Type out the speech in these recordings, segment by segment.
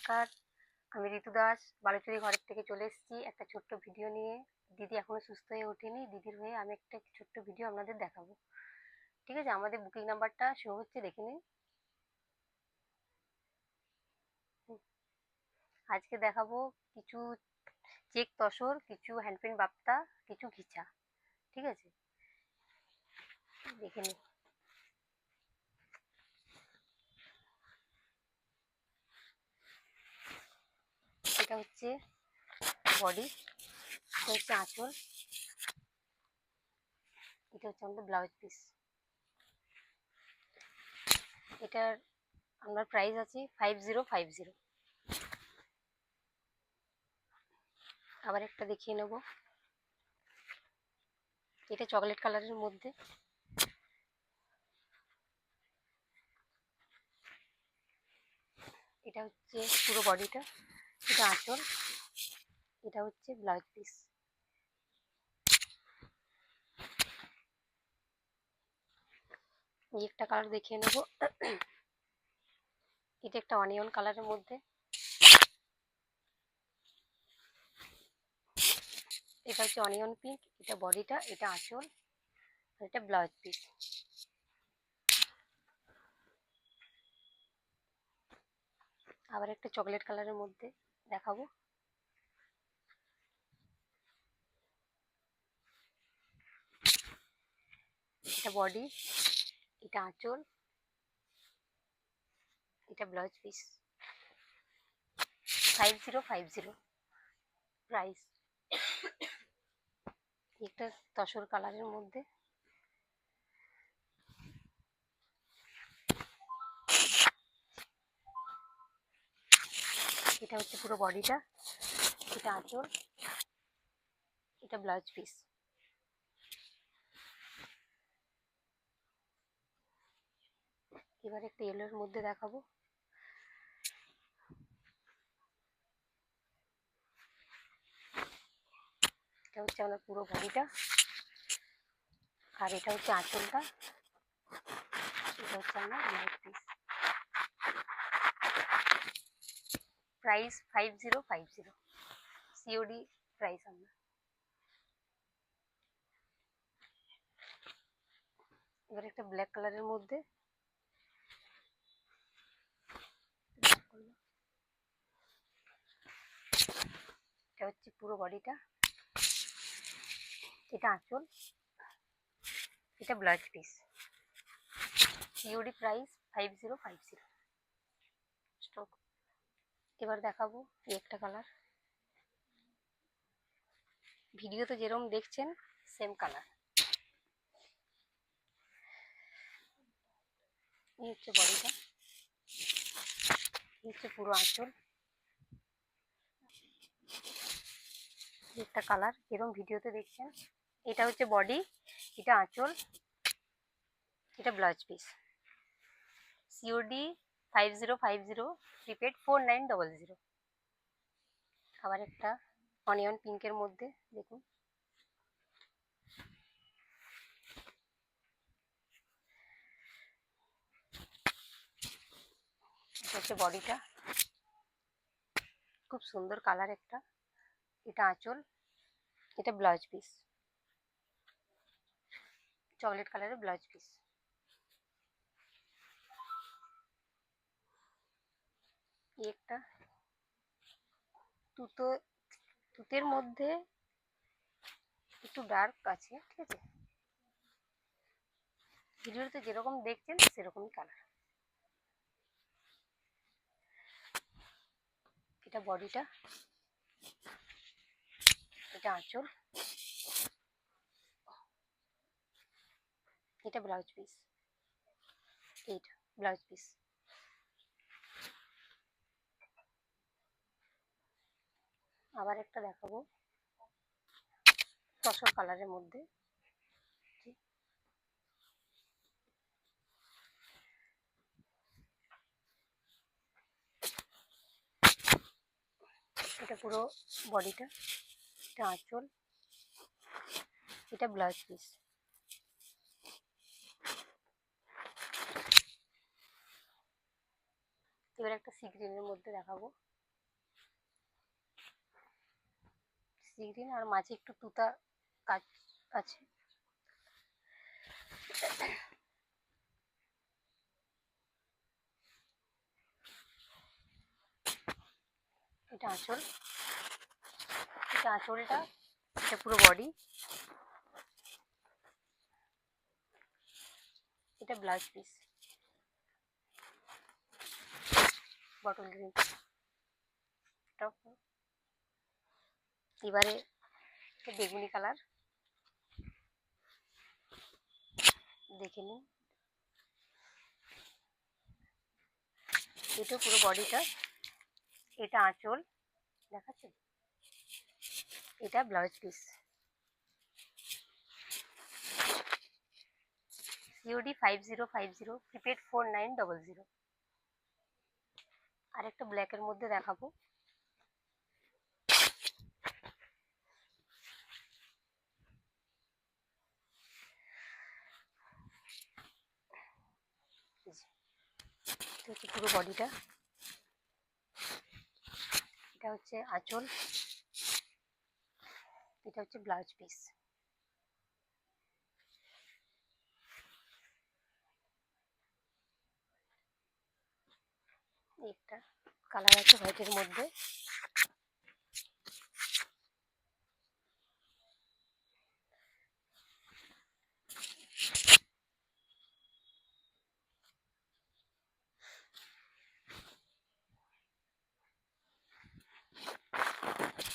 নমস্কার, আমি ঋতু দাস বালুচুরি ঘরের থেকে চলে এসেছি একটা ছোট্ট ভিডিও নিয়ে। দিদি এখনো সুস্থ হয়ে ওঠেনি, দিদির হয়ে আমি একটা ছোট্ট ভিডিও আপনাদের দেখাবো। ঠিক আছে, আমাদের বুকিং নাম্বারটা শো হচ্ছে, দেখে নিন। আজকে দেখাবো কিছু চেক তসর, কিছু হ্যান্ডপেন বাপ্তা, কিছু ঘিচা। ঠিক আছে, দেখে নিন। এটা হচ্ছে বডি, এটা হচ্ছে আঁচল, এটা হচ্ছে আমাদের ব্লাউজ পিস। এটার আমার প্রাইস আছে 5050। আবার একটা দেখিয়ে নেব, এটা চকলেট কালারের মধ্যে। এটা হচ্ছে পুরো বডিটা, এটা আঁচল, এটা হচ্ছে ব্লাউজ পিস। এই একটা কালার দেখিয়ে নেব, এটা একটা অনিয়ন কালারের মধ্যে। এটা হচ্ছে অনিয়ন পিঙ্ক, এটা বডিটা, এটা আঁচল, আর এটা ব্লাউজ পিস। আবার একটা চকলেট কালারের মধ্যে দেখাবো, এটা বডি, এটা আঁচল, এটা ব্লাউজ পিস। 5050 প্রাইস। একটা তসর কালারের মধ্যে, এটা হচ্ছে পুরো বডিটা, এটা আঁচল, এটা ব্লাউজ পিস। এবার একটা ইয়েলোর মধ্যে দেখাবো, এটা হচ্ছে আমার পুরো বডিটা, আর এটা হচ্ছে আঁচলটা, এটা হচ্ছে আমার blouse piece. Price 5050, COD price আমরা। এবার একটা ব্ল্যাক কালারের মধ্যে, এটা হচ্ছে পুরো বডিটা, এটা আঁচল, এটা blouse piece. COD price 5050 stock. এবার দেখাবো এই একটা কালার, ভিডিওতে যেরকম দেখছেন সেম কালার। এই হচ্ছে বডিটা, এই হচ্ছে পুরো আঁচল, একটা কালার যেরকম ভিডিওতে দেখছেন। এটা হচ্ছে বডি, এটা আঁচল, এটা ব্লাউজ পিস। COD 5050, prepaid 4900। আবার একটা অনিয়ন পিঙ্কের মধ্যে দেখুন, এটা হচ্ছে বডিটা, খুব সুন্দর কালার একটা, এটা আঁচল, এটা ব্লাউজ পিস, চকলেট কালারের ব্লাউজ পিস। এই একটা তুতো, তুতের মধ্যে একটু ডার্ক আছে, ঠিক আছে, ভিডিওতে যেরকম দেখছেন সেরকমই কালার। এটা বডিটা, এটা আঁচল, এটা ব্লাউজ পিস, এইটা ব্লাউজ পিস। আবার একটা দেখাবো তসর কালারের মধ্যে, এটা পুরো বডিটা, এটা আঁচল, এটা ব্লাউজ পিস। এবার একটা সি গ্রিনের মধ্যে দেখাবো, সি গ্রিন আর মাঝে একটু তুতা কাজ আছে। এটা আঁচল, এটা আঁচলটা, এটা পুরো বডি, এটা blouse piece bottle green top. এবারে বেগুনি কালার দেখে নিন, এটা পুরো বডিটা, এটা আঁচল দেখাচ্ছে, এটা ব্লাউজ পিস। COD 5050, prepaid 4900। আর একটা ব্ল্যাকের মধ্যে দেখাবো, হচ্ছে পুরো বডিটা, এটা হচ্ছে আঁচল, এটা হচ্ছে ব্লাউজ পিস। একটা কালার আছে হোয়াইটের মধ্যে,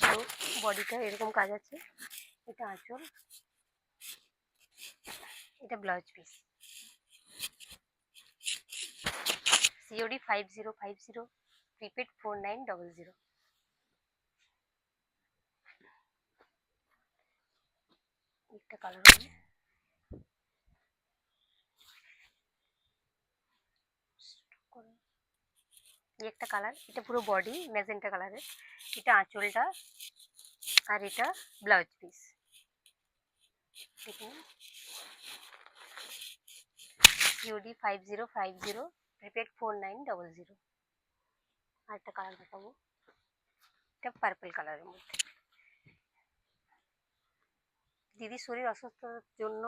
তো বডিটা এরকম কাজ আছে, এটা আঁচল, এটা ব্লাউজ পিস। COD 5050, prepaid 4900। একটা কালার হবে, একটা কালার, এটা পুরো বডি ম্যাজেন্টা কালারের, এটা আঁচলটা আর এটা ব্লাউজ পিস। দেখুন সিওডি 5050, প্রিপেড 4900। আর একটা কালার দেখাবো, এটা পার্পল কালারের মধ্যে। দিদির শরীর অসুস্থতার জন্য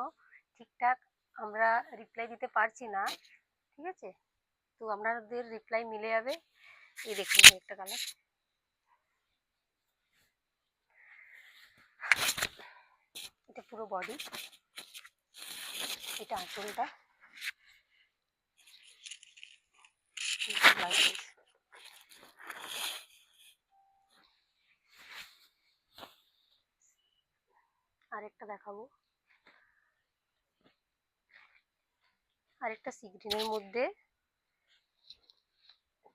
ঠিকঠাক আমরা রিপ্লাই দিতে পারছি না, ঠিক আছে, তো আপনাদের রিপ্লাই মিলে যাবে। এই দেখুন একটা কালার, এটা পুরো বডি, এটা আঁচলটা, আরেকটা দেখাবো, আরেকটা সি গ্রিনের মধ্যে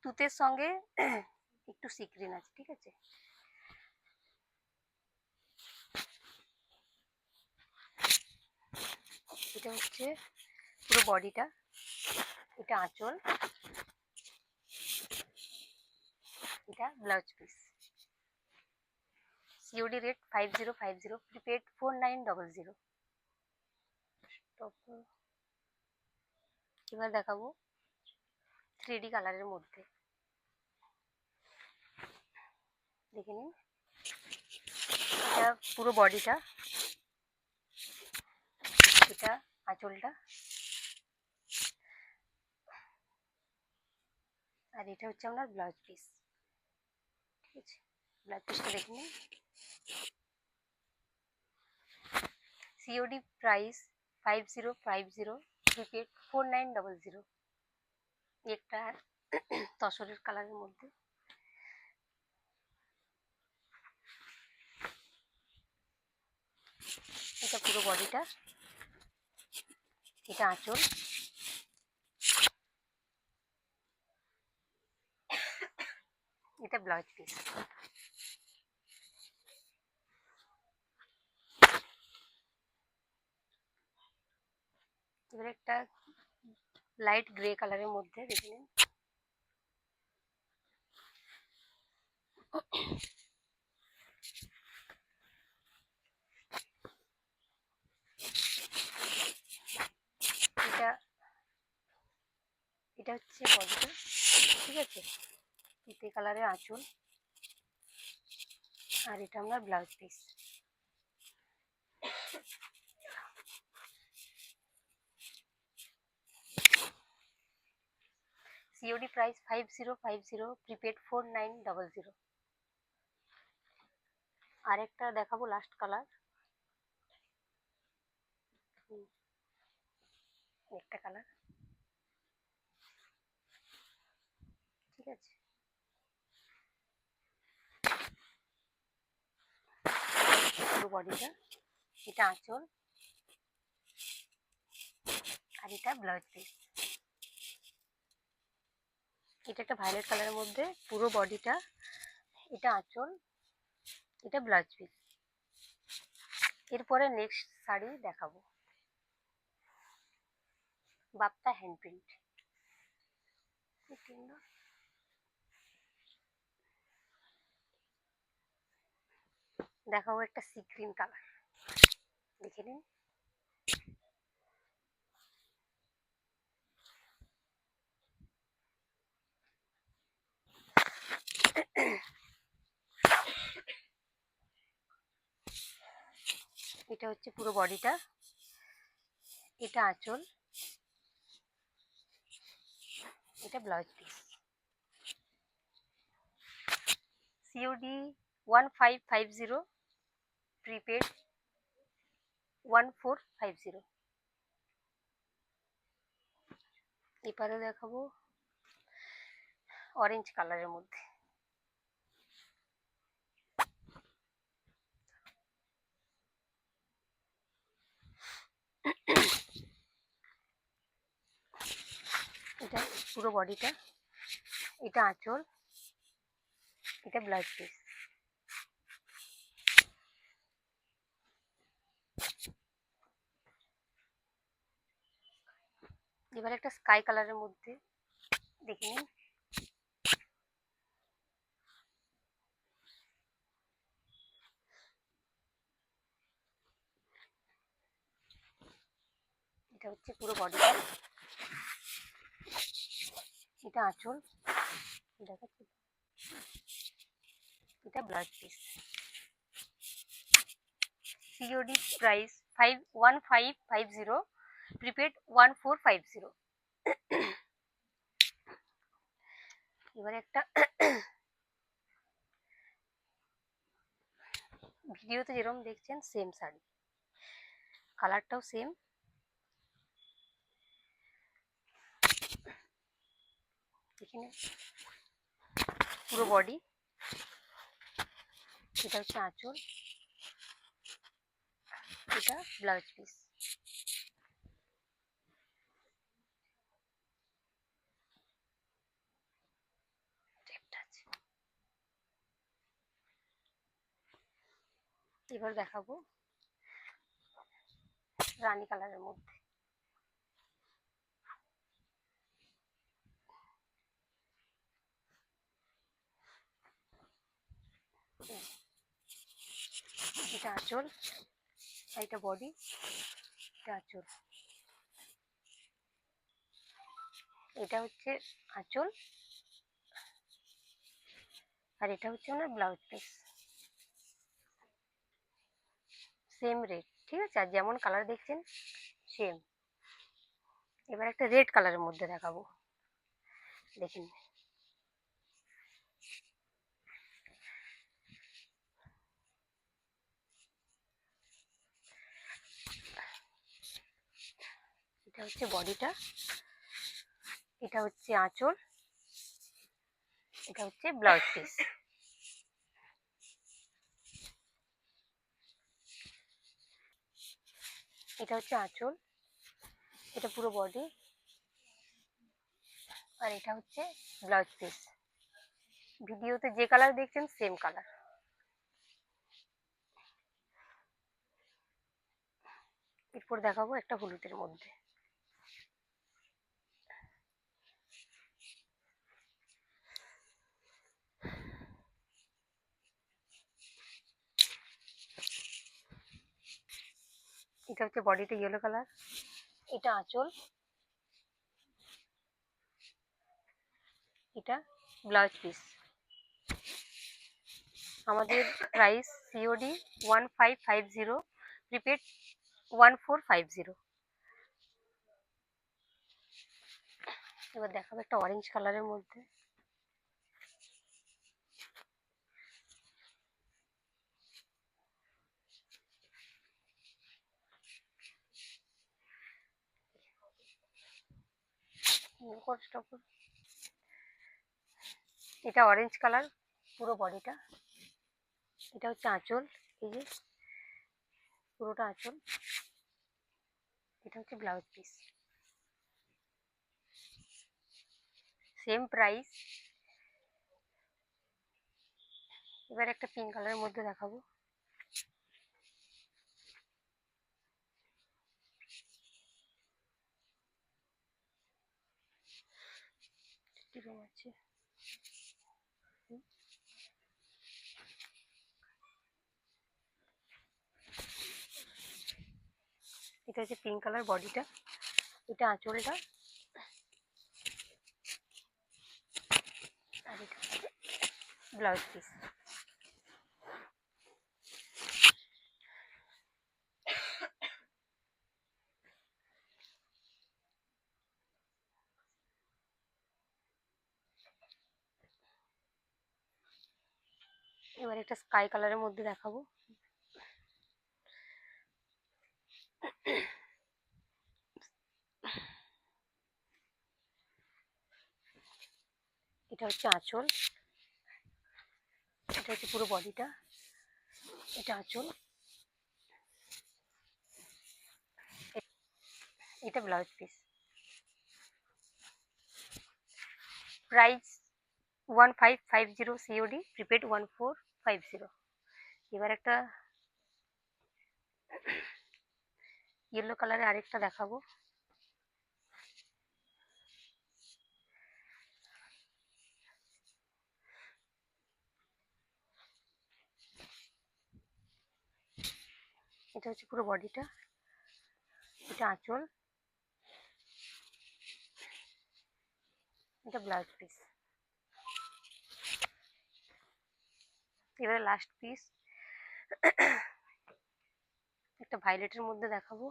তুতের সঙ্গে একটু সি গ্রিন আছে, ঠিক আছে। এটা হচ্ছে পুরো বডিটা, এটা আঁচল, এটা blouse piece. COD rate 5050, prepaid 4900। এবার দেখাবো 3D কালারের মধ্যে, দেখে নিন, এটা পুরো বডিটা, এটা আঁচলটা, আর এটা হচ্ছে আপনার ব্লাউজ পিস, ঠিক আছে। ব্লাউজ পিসটা দেখে নিন। COD price 5050, prepaid 4900। একটা তসরের কালারের মধ্যে, এটা পুরো বডিটা, এটা আঁচল, এটা ব্লাউজ পিস। এবার একটা লাইট গ্রে কালারের মধ্যে দেখে নিন, এটা এটা হচ্ছে বডিটা, ঠিক আছে, ফিতে কালারের আঁচল, আর এটা আমরা blouse piece. COD price 5050, prepaid 4900। আরেকটা দেখাবো লাস্ট কালার, একটা কালার, ঠিক আছে। পুরো বডিটা, এটা আঁচল আর এটা ব্লাউজ পিস। এটা একটা ভায়োলেট কালারের মধ্যে, পুরো বডিটা, এটা আঁচল, এটা ব্লাউজ পিস। এরপরে নেক্সট শাড়ি দেখাবো, বাপ্তা হ্যান্ড প্রিন্ট। দেখাবো একটা সি গ্রিন কালার, দেখে নিন। এটা হচ্ছে পুরো বডিটা, এটা আঁচল, এটা ব্লাউজ পিস। COD 1550, prepaid 1450। এবারে দেখাবো অরেঞ্জ কালারের মধ্যে, এটা পুরো বডিটা, এটা আঁচল, এটা ব্লাউজ পিস। এবার একটা স্কাই কালারের মধ্যে দেখে নিন। এটা হচ্ছে পুরো বডিটা, এটা আঁচল, দেখাচ্ছি, এটা blouse piece. COD price 1550, prepaid 1450। এবারে একটা ভিডিওতে যেরকম দেখছেন সেম শাড়ি, কালারটাও সেম। এখানে পুরো বডি, এটা হচ্ছে আঁচল, এটা ব্লাউজ পিস। এবার দেখাবো রানী কালারের মধ্যে, এটা আঁচল, এটা বডি, এটা আঁচল, এটা হচ্ছে আঁচল, আর এটা হচ্ছে আমার ব্লাউজ পিস। সেম রেট, ঠিক আছে, আর যেমন কালার দেখছেন সেম। এবার একটা রেড কালারের মধ্যে দেখাবো, দেখুন। এটা হচ্ছে বডিটা, এটা হচ্ছে আঁচল, এটা হচ্ছে ব্লাউজ পিস। এটা হচ্ছে আঁচল, এটা পুরো বডি, আর এটা হচ্ছে ব্লাউজ পিস। ভিডিওতে যে কালার দেখছেন সেম কালার। এরপর দেখাবো একটা হলুদের মধ্যে, এটা হচ্ছে বডিটা ইয়েলো কালার, এটা আঁচল, এটা ব্লাউজ পিস। আমাদের প্রাইস সিওডি 1550, প্রিপেড 1450। এবার দেখাবো একটা অরেঞ্জ কালারের মধ্যে। এটা অরেঞ্জ কালার পুরো বডিটা। এটা হচ্ছে আঁচল, এই যে পুরোটা আঁচল। এটা হচ্ছে ব্লাউজ পিস, সেম প্রাইস। এবার একটা পিঙ্ক কালারের মধ্যে দেখাবো। এরকম আছে। এটা হচ্ছে পিঙ্ক কালার বডিটা, এটা আঁচলটা, আর এটা ব্লাউজ পিস। এবার একটা স্কাই কালারের মধ্যে দেখাবো। এটা হচ্ছে আঁচল, এটা হচ্ছে পুরো বডিটা, এটা আঁচল, এটা blouse piece. Price 1550 COD, prepaid 1450। এবার একটা ইয়েলো কালারের আরেকটা দেখাবো। এটা হচ্ছে পুরো বডিটা, এটা আঁচল, এটা ব্লাউজ পিস। এবারে লাস্ট পিস একটা ভায়োলেটের মধ্যে দেখাবো।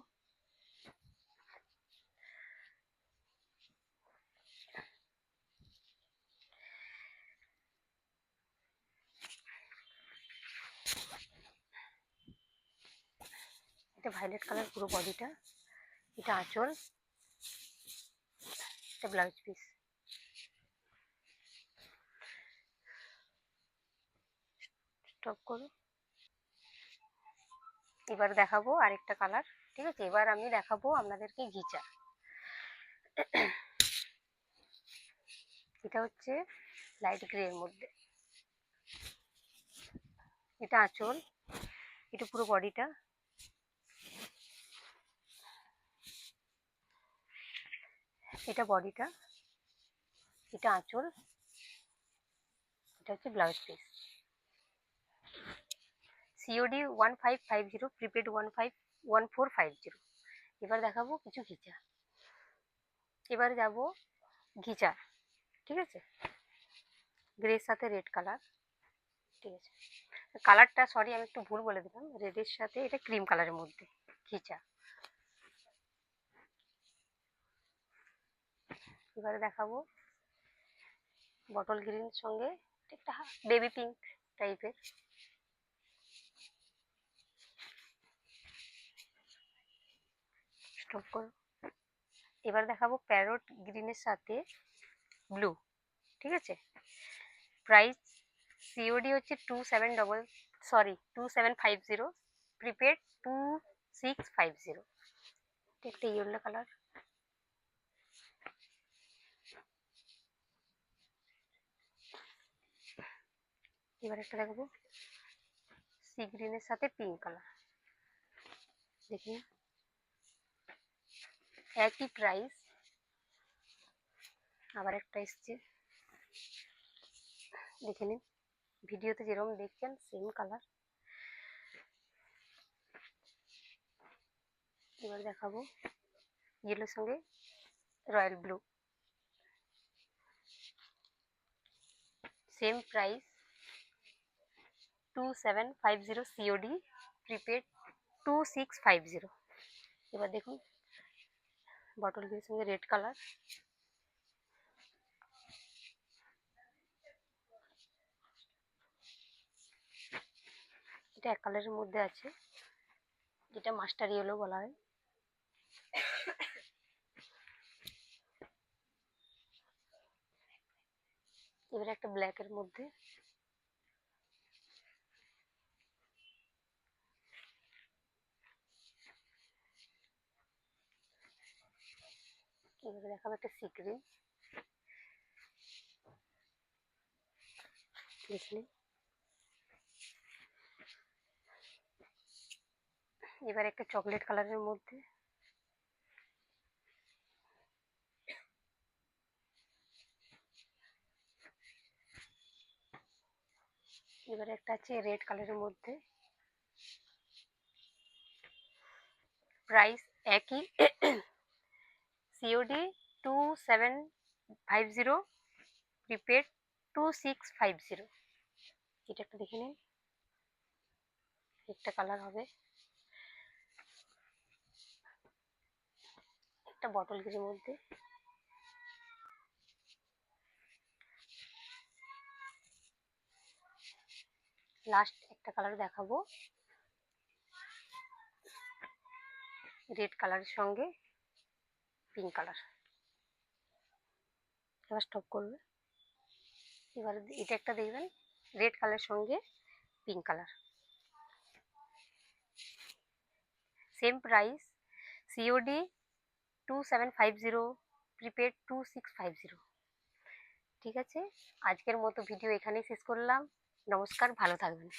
এটা ভায়োলেট কালার পুরো বডিটা, এটা আঁচল, এটা ব্লাউজ পিস। স্টপ করো। এবার দেখাবো আরেকটা কালার, ঠিক আছে? এবার আমি দেখাবো আপনাদেরকে ঘিচা। এটা হচ্ছে লাইট গ্রে এর মধ্যে, এটা আঁচল, এটা পুরো বডিটা, এটা বডিটা, এটা আঁচল, এটা হচ্ছে ব্লাউজ পিস। COD 1550, prepaid 1450। এবার দেখাবো কিছু ঘিচা। এবার যাব ঘিচা, ঠিক আছে? গ্রের সাথে রেড কালার, ঠিক আছে? কালারটা সরি আমি একটু ভুল বলে দিলাম, রেডের সাথে এটা ক্রিম কালারের মধ্যে ঘিচা। এবারে দেখাবো বটল গ্রিন সঙ্গে একটা বেবি পিঙ্ক টাইপের। স্টপ করো। এবার দেখাবো প্যারট গ্রিনের সাথে ব্লু, ঠিক আছে? প্রাইস সিওডি হচ্ছে 2750, প্রিপেড 2650। একটা ইয়েলো কালার, এবার একটা দেখবো সি গ্রিনের সাথে পিঙ্ক কালার। দেখি একই প্রাইস। আবার একটা এসছে, দেখে নিন, ভিডিওতে যেরকম দেখছেন সেম কালার। এবার দেখাবো ইয়েলোর সঙ্গে royal blue, same price. 2750 COD, prepaid 2650। এবার দেখুন বটল গ্রিনের সঙ্গে রেড কালার, এটা এক কালারের মধ্যে আছে, যেটা মাস্টার ইয়েলো বলা হয়। এবারে একটা ব্ল্যাকের মধ্যে, এবারে দেখাবো একটা সি গ্রিন, দেখলে। এবার একটা চকলেট কালারের মধ্যে, এবারে একটা আছে রেড কালারের মধ্যে, প্রাইস একই, COD 2750, প্রিপেড 2650। এটা একটু দেখে নিন, একটা কালার হবে, একটা বটল গ্রিনের মধ্যে, লাস্ট একটা কালার দেখাবো রেড কালারের সঙ্গে পিঙ্ক কালার। এবার স্টপ করবে। এবার এটা একটা দেখবেন রেড কালারের সঙ্গে pink colour, same price, COD 2750, prepaid 2650। ঠিক আছে, আজকের মতো ভিডিও এখানেই শেষ করলাম। নমস্কার, ভালো থাকবেন।